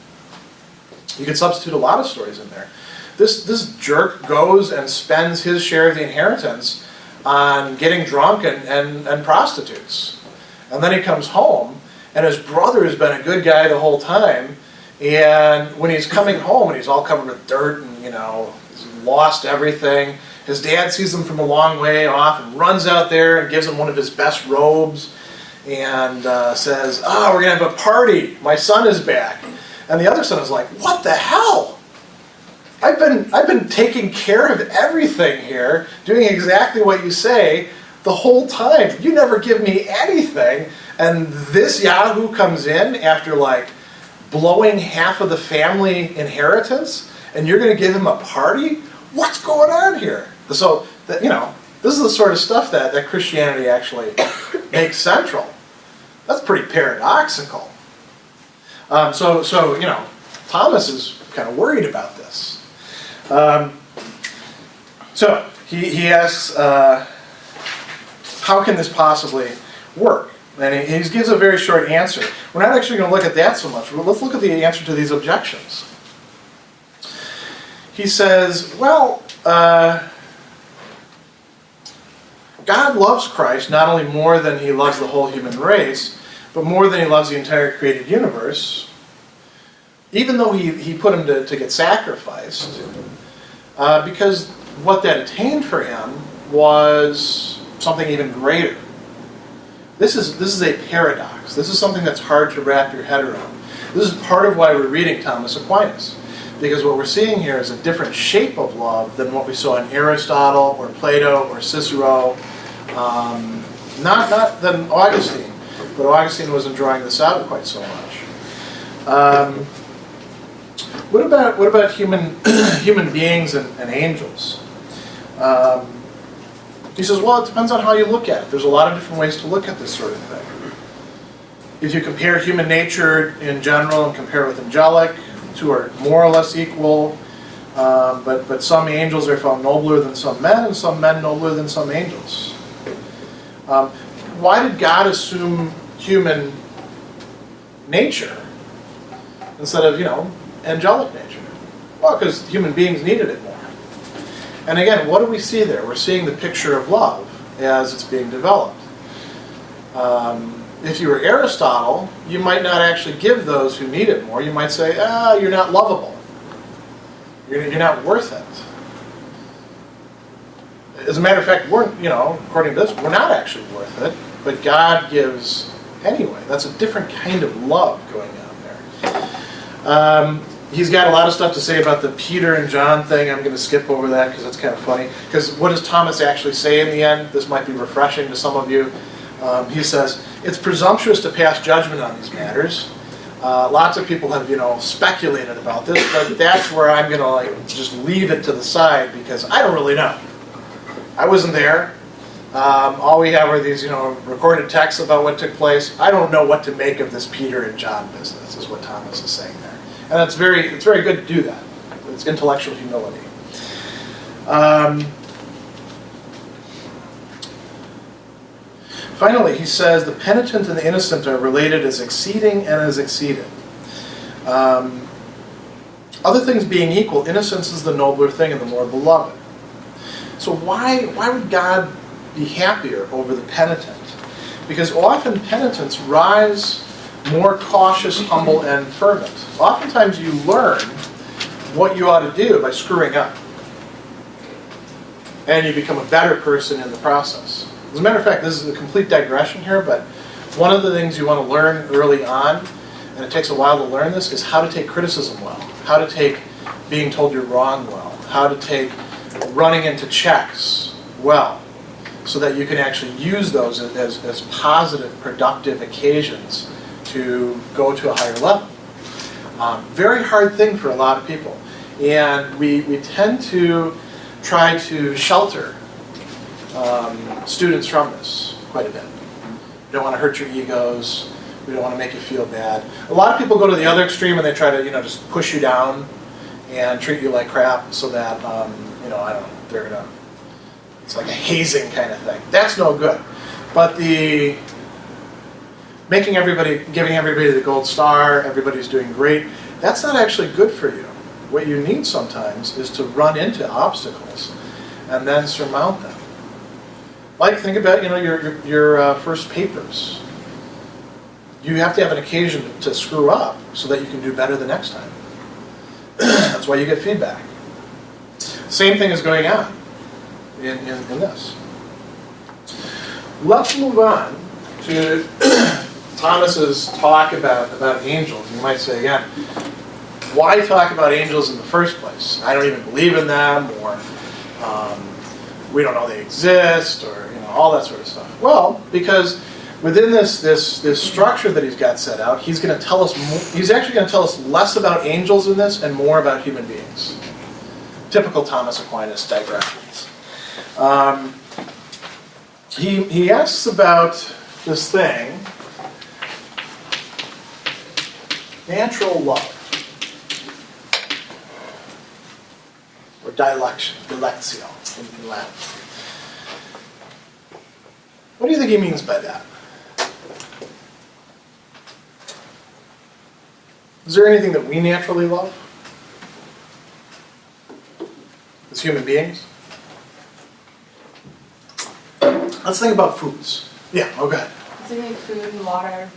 You could substitute a lot of stories in there. This jerk goes and spends his share of the inheritance on getting drunk and prostitutes. And then he comes home, and his brother has been a good guy the whole time, and when he's coming home and he's all covered with dirt and, he's lost everything, his dad sees him from a long way off and runs out there and gives him one of his best robes and says, we're going to have a party. My son is back. And the other son is like, what the hell? I've been taking care of everything here, doing exactly what you say the whole time. You never give me anything. And this Yahoo comes in after blowing half of the family inheritance, and you're going to give him a party? What's going on here? So, this is the sort of stuff that Christianity actually makes central. That's pretty paradoxical. So Thomas is kind of worried about this. So he asks, how can this possibly work? And he gives a very short answer. We're not actually going to look at that so much. Let's look at the answer to these objections. He says, God loves Christ not only more than he loves the whole human race, but more than he loves the entire created universe, even though he put him to get sacrificed, because what that attained for him was something even greater. This is a paradox. This is something that's hard to wrap your head around. This is part of why we're reading Thomas Aquinas, because what we're seeing here is a different shape of love than what we saw in Aristotle or Plato or Cicero, not than Augustine, but Augustine wasn't drawing this out quite so much. What about human beings and angels? He says, it depends on how you look at it. There's a lot of different ways to look at this sort of thing. If you compare human nature in general and compare it with angelic, the two are more or less equal, but some angels are found nobler than some men, and some men nobler than some angels. Why did God assume human nature instead of, angelic nature? Well, because human beings needed it more. And again, what do we see there? We're seeing the picture of love as it's being developed. If you were Aristotle, you might not actually give those who need it more. You might say, you're not lovable. You're not worth it. As a matter of fact, according to this, we're not actually worth it, but God gives anyway. That's a different kind of love going on there. He's got a lot of stuff to say about the Peter and John thing. I'm going to skip over that because that's kind of funny. Because what does Thomas actually say in the end? This might be refreshing to some of you. He says, it's presumptuous to pass judgment on these matters. Lots of people have, speculated about this, but that's where I'm going to just leave it to the side because I don't really know. I wasn't there. All we have are these, recorded texts about what took place. I don't know what to make of this Peter and John business, is what Thomas is saying there. And it's very good to do that. It's intellectual humility. Finally, he says, the penitent and the innocent are related as exceeding and as exceeded. Other things being equal, innocence is the nobler thing and the more beloved. So why would God be happier over the penitent? Because often penitents rise more cautious, humble, and fervent. Oftentimes you learn what you ought to do by screwing up. And you become a better person in the process. As a matter of fact, this is a complete digression here, but one of the things you want to learn early on, and it takes a while to learn this, is how to take criticism well, how to take being told you're wrong well, how to take running into checks well, so that you can actually use those as positive, productive occasions to go to a higher level. Very hard thing for a lot of people. And we tend to try to shelter students from this quite a bit. We don't want to hurt your egos. We don't want to make you feel bad. A lot of people go to the other extreme and they try to, just push you down and treat you like crap so that, I don't know, they're going to, it's like a hazing kind of thing. That's no good. But the giving everybody the gold star, everybody's doing great, that's not actually good for you. What you need sometimes is to run into obstacles and then surmount them. Like, think about, your first papers. You have to have an occasion to screw up so that you can do better the next time. That's why you get feedback. Same thing is going on in this. Let's move on to Thomas's talk about angels. You might say again, why talk about angels in the first place? I don't even believe in them, or we don't know they exist, or all that sort of stuff. Well, because within this structure that he's got set out, he's going to tell us he's actually going to tell us less about angels in this and more about human beings. Typical Thomas Aquinas digressions. He asks about this thing, natural love, or dilectio in Latin. What do you think he means by that? Is there anything that we naturally love as human beings? Let's think about foods. Yeah, okay. It's like food and water.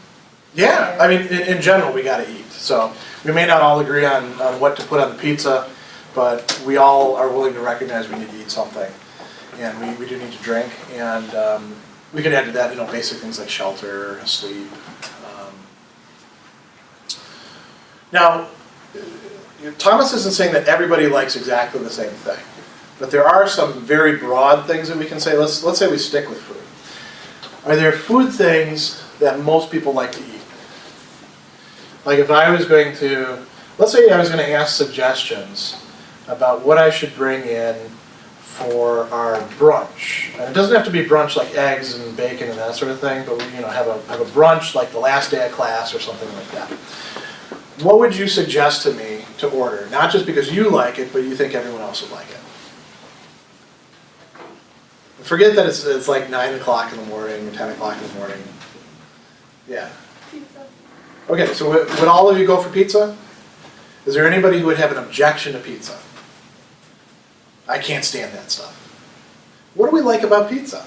Yeah, I mean, in general, we got to eat. So we may not all agree on what to put on the pizza, but we all are willing to recognize we need to eat something. And we do need to drink. And we can add to that, basic things like shelter, sleep. Now, Thomas isn't saying that everybody likes exactly the same thing. But there are some very broad things that we can say. Let's say we stick with food. Are there food things that most people like to eat? Like if I was going to, let's say I was going to ask suggestions about what I should bring in for our brunch. And it doesn't have to be brunch like eggs and bacon and that sort of thing, but we have a brunch like the last day of class or something like that. What would you suggest to me to order? Not just because you like it, but you think everyone else would like it. Forget that it's like 9 o'clock in the morning or 10 o'clock in the morning. Yeah. Pizza. Okay, so would all of you go for pizza? Is there anybody who would have an objection to pizza? I can't stand that stuff. What do we like about pizza?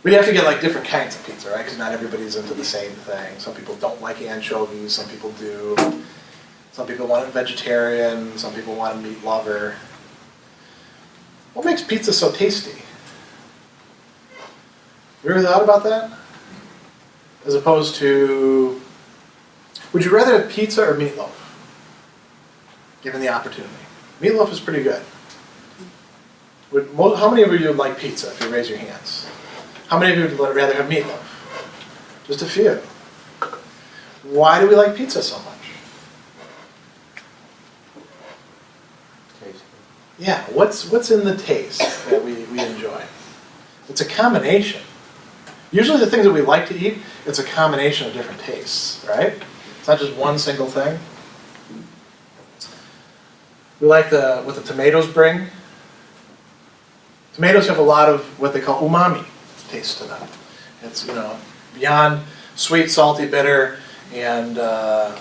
We'd have to get like different kinds of pizza, right? Because not everybody's into the same thing. Some people don't like anchovies, some people do. Some people want it vegetarian, some people want a meat lover. What makes pizza so tasty? You ever thought about that? As opposed to, would you rather have pizza or meatloaf? Given the opportunity. Meatloaf is pretty good. How many of you would like pizza, if you raise your hands? How many of you would rather have meatloaf? Just a few. Why do we like pizza so much? Tasty. Yeah, what's in the taste that we enjoy? It's a combination. Usually the things that we like to eat, it's a combination of different tastes, right? It's not just one single thing. We like what the tomatoes bring. Tomatoes have a lot of what they call umami taste to them. It's, beyond sweet, salty, bitter, and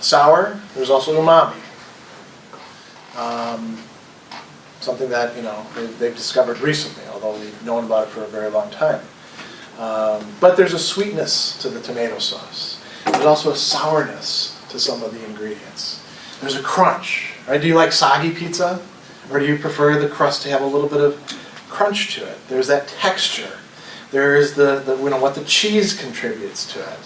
sour, there's also umami. Something that, they've discovered recently, although we've known about it for a very long time. But there's a sweetness to the tomato sauce. There's also a sourness to some of the ingredients. There's a crunch, right? Do you like soggy pizza? Or do you prefer the crust to have a little bit of crunch to it? There's that texture. There's the what the cheese contributes to it,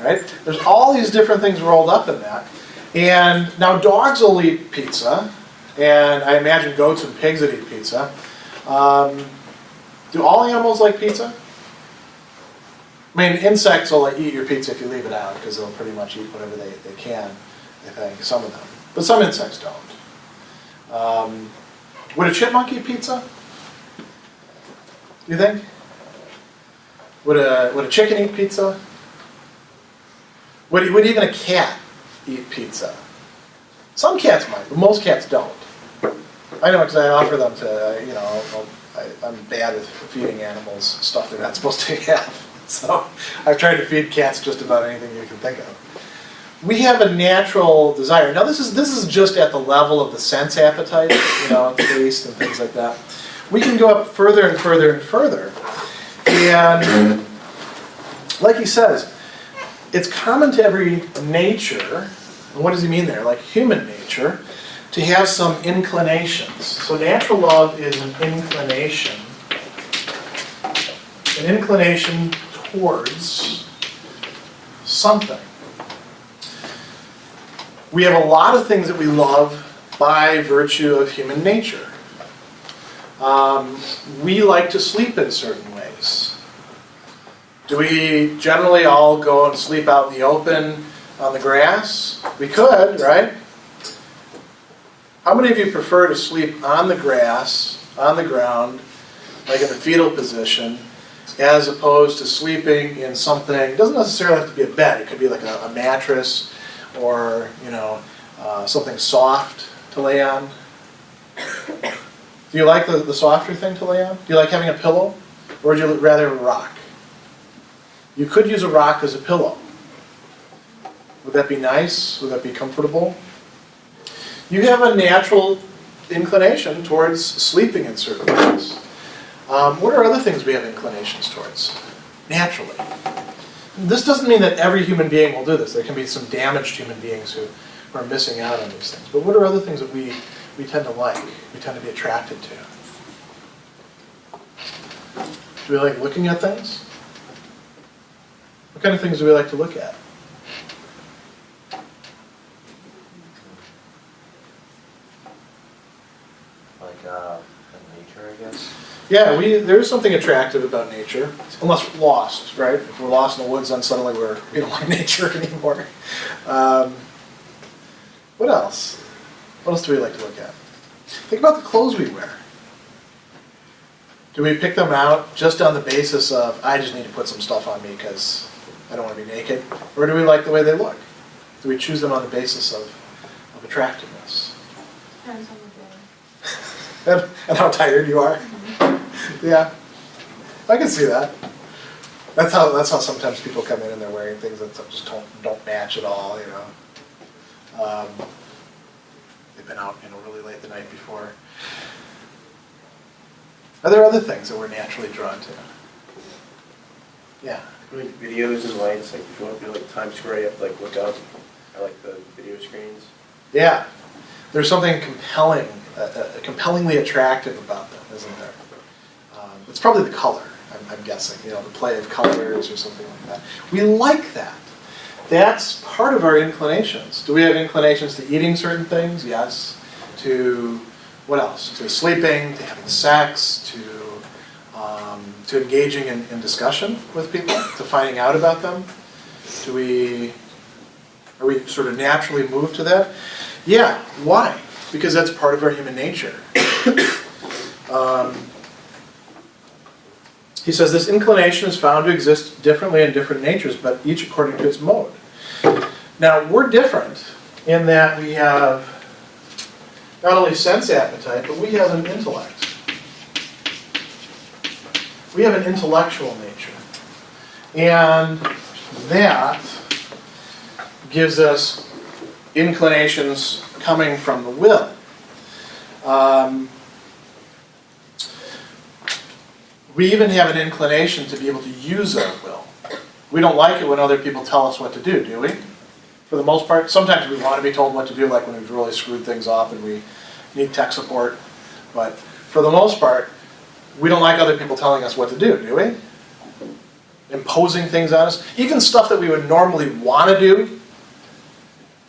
right? There's all these different things rolled up in that. And now dogs will eat pizza, and I imagine goats and pigs that eat pizza. Do all animals like pizza? I mean, insects will eat your pizza if you leave it out, because they'll pretty much eat whatever they can, I think, some of them. But some insects don't. Would a chipmunk eat pizza? You think? Would a chicken eat pizza? Would even a cat eat pizza? Some cats might, but most cats don't. I know because I offer them to, I'm bad with feeding animals stuff they're not supposed to have. So I've tried to feed cats just about anything you can think of. We have a natural desire. Now this is just at the level of the sense appetite, taste and things like that. We can go up further and further and further. And like he says, it's common to every nature, and what does he mean there? Like human nature, to have some inclinations. So natural love is an inclination towards something. We have a lot of things that we love by virtue of human nature. We like to sleep in certain ways. Do we generally all go and sleep out in the open on the grass? We could, right? How many of you prefer to sleep on the grass, on the ground, like in the fetal position, as opposed to sleeping in something? It doesn't necessarily have to be a bed. It could be like a mattress or, something soft to lay on. Do you like the softer thing to lay on? Do you like having a pillow? Or would you rather have a rock? You could use a rock as a pillow. Would that be nice? Would that be comfortable? You have a natural inclination towards sleeping in certain ways. What are other things we have inclinations towards? Naturally. This doesn't mean that every human being will do this. There can be some damaged human beings who are missing out on these things. But what are other things that we tend to like, we tend to be attracted to? Do we like looking at things? What kind of things do we like to look at? Like nature, I guess. Yeah, there's something attractive about nature, unless we're lost, right? If we're lost in the woods, then suddenly we don't like nature anymore. What else? What else do we like to look at? Think about the clothes we wear. Do we pick them out just on the basis of, I just need to put some stuff on me because I don't want to be naked? Or do we like the way they look? Do we choose them on the basis of attractiveness? Depends on the day. And how tired you are? Yeah, I can see that. That's how sometimes people come in and they're wearing things that just don't match at all. They've been out really late the night before. Are there other things that we're naturally drawn to? Yeah. Like videos and lights, like if you want to do like Times Square, you have to like look up. I like the video screens. Yeah. There's something compelling, compellingly attractive about them, isn't there? It's probably the color, I'm guessing, the play of colors or something like that. We like that. That's part of our inclinations. Do we have inclinations to eating certain things? Yes. To what else? To sleeping, to having sex, to engaging in discussion with people, to finding out about them. Are we sort of naturally moved to that? Yeah. Why? Because that's part of our human nature. He says this inclination is found to exist differently in different natures, but each according to its mode. Now, we're different in that we have not only sense appetite, but we have an intellect. we have an intellectual nature. And that gives us inclinations coming from the will. We even have an inclination to be able to use our will. We don't like it when other people tell us what to do we? For the most part. Sometimes we want to be told what to do, like when we've really screwed things up and we need tech support. But for the most part, we don't like other people telling us what to do we? Imposing things on us. Even stuff that we would normally want to do.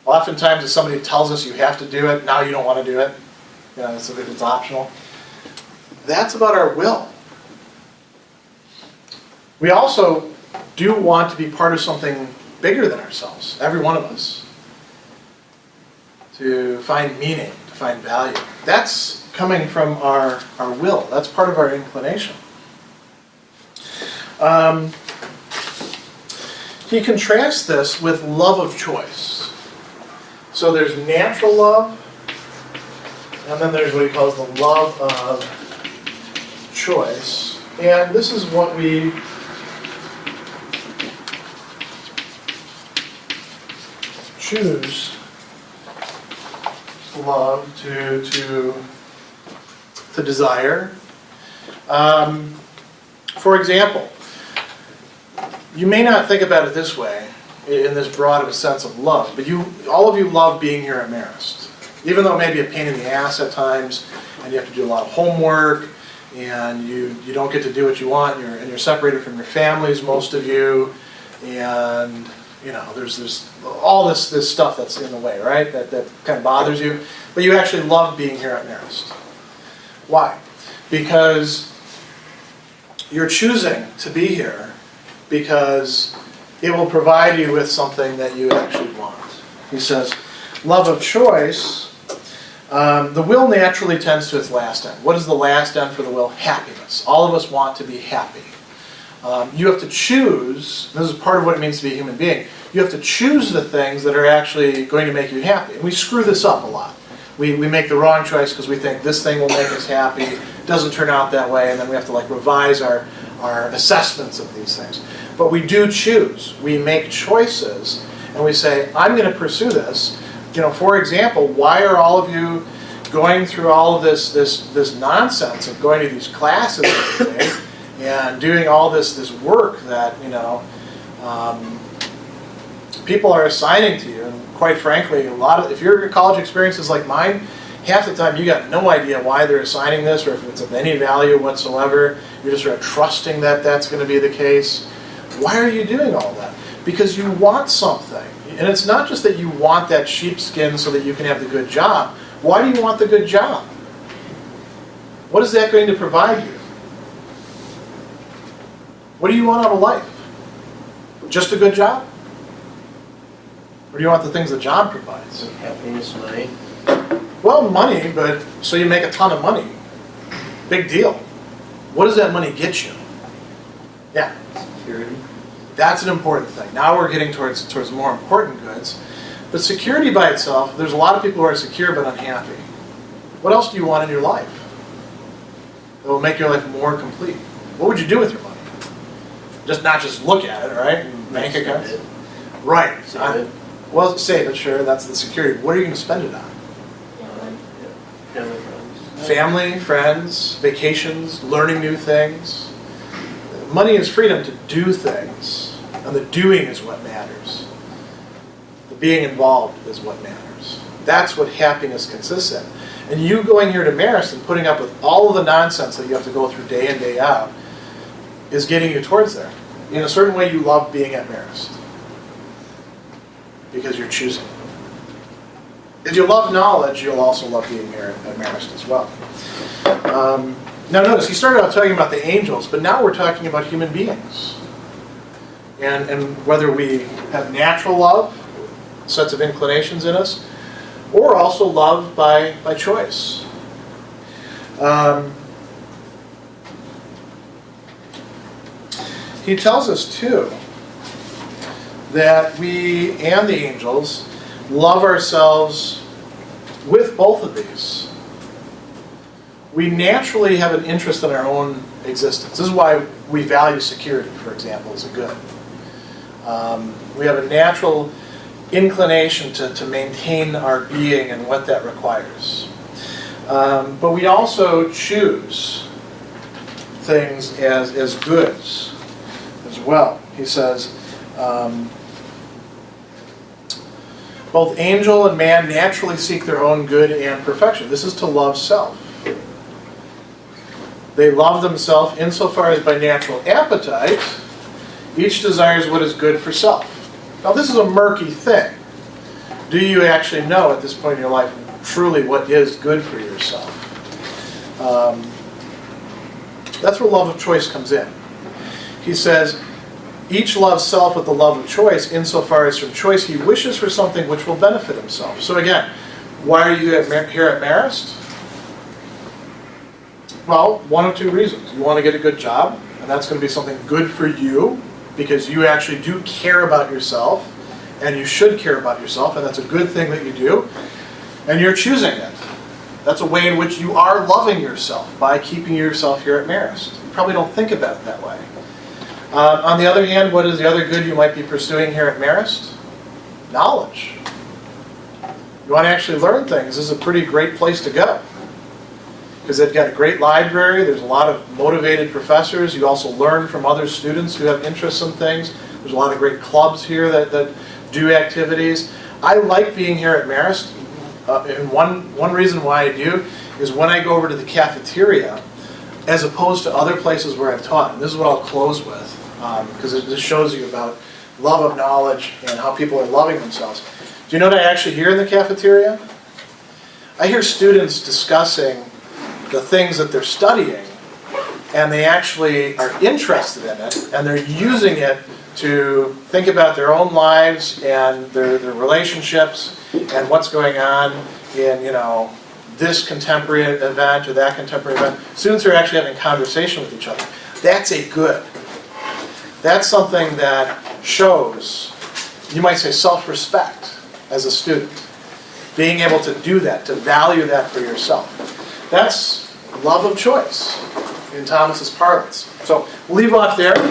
Oftentimes if somebody tells us you have to do it, now you don't want to do it. You know, it's optional. That's about our will. We also do want to be part of something bigger than ourselves, every one of us. To find meaning, to find value. That's coming from our will. That's part of our inclination. He contrasts this with love of choice. So there's natural love, and then there's what he calls the love of choice. And this is what we choose love to desire. For example, you may not think about it this way, in this broad of a sense of love, but all of you love being here at Marist. Even though it may be a pain in the ass at times, and you have to do a lot of homework, and you don't get to do what you want, and you're separated from your families, most of you, and you know, there's all this stuff that's in the way, right? That kind of bothers you. But you actually love being here at Marist. Why? Because you're choosing to be here because it will provide you with something that you actually want. He says, love of choice, the will naturally tends to its last end. What is the last end for the will? Happiness. All of us want to be happy. You have to choose, this is part of what it means to be a human being, you have to choose the things that are actually going to make you happy. And we screw this up a lot. We make the wrong choice because we think this thing will make us happy. It doesn't turn out that way, and then we have to revise our assessments of these things. But we do choose. We make choices, and we say, I'm going to pursue this. You know, for example, why are all of you going through all of this nonsense of going to these classes every day and doing all this work that, people are assigning to you? And quite frankly, if your college experience is like mine, half the time you got no idea why they're assigning this or if it's of any value whatsoever. You're just sort of trusting that that's going to be the case. Why are you doing all that? Because you want something. And it's not just that you want that sheepskin so that you can have the good job. Why do you want the good job? What is that going to provide you? What do you want out of life? Just a good job? Or do you want the things the job provides? Happiness, money. Well, money, but so you make a ton of money. Big deal. What does that money get you? Yeah. Security. That's an important thing. Now we're getting towards more important goods. But security by itself, there's a lot of people who are secure but unhappy. What else do you want in your life that will make your life more complete? What would you do with your money? Not just look at it, right? And bank accounts. Right. Save it. Well, save it, sure. That's the security. What are you going to spend it on? Family, friends. Family, friends, vacations, learning new things. Money is freedom to do things, and the doing is what matters. The being involved is what matters. That's what happiness consists in. And you going here to Marist and putting up with all of the nonsense that you have to go through day in, day out is getting you towards there. In a certain way, you love being at Marist because you're choosing. If you love knowledge, you'll also love being here at Marist as well. Now notice, he started out talking about the angels, but now we're talking about human beings. And whether we have natural love, sets of inclinations in us, or also love by choice. He tells us, too, that we and the angels love ourselves with both of these. we naturally have an interest in our own existence. This is why we value security, for example, as a good. We have a natural inclination to maintain our being and what that requires. But we also choose things as goods as well. He says, both angel and man naturally seek their own good and perfection. This is to love self. They love themselves insofar as by natural appetite, each desires what is good for self. Now this is a murky thing. Do you actually know at this point in your life truly what is good for yourself? That's where love of choice comes in. He says, each loves self with the love of choice insofar as from choice he wishes for something which will benefit himself. So again, why are you here at Marist? Well, one of two reasons. You want to get a good job, and that's going to be something good for you because you actually do care about yourself, and you should care about yourself, and that's a good thing that you do, and you're choosing it. That's a way in which you are loving yourself by keeping yourself here at Marist. You probably don't think about it that way. On the other hand, what is the other good you might be pursuing here at Marist? Knowledge. You want to actually learn things. This is a pretty great place to go. Because they've got a great library, there's a lot of motivated professors. You also learn from other students who have interests in things. There's a lot of great clubs here that do activities. I like being here at Marist. And one reason why I do is when I go over to the cafeteria, as opposed to other places where I've taught, and this is what I'll close with, because this shows you about love of knowledge and how people are loving themselves. Do you know what I actually hear in the cafeteria? I hear students discussing the things that they're studying, and they actually are interested in it, and they're using it to think about their own lives and their relationships and what's going on in, this contemporary event or that contemporary event. Students are actually having conversation with each other. That's a good. That's something that shows, you might say, self-respect as a student. Being able to do that, to value that for yourself. That's love of choice in Thomas's parlance. So we'll leave off there.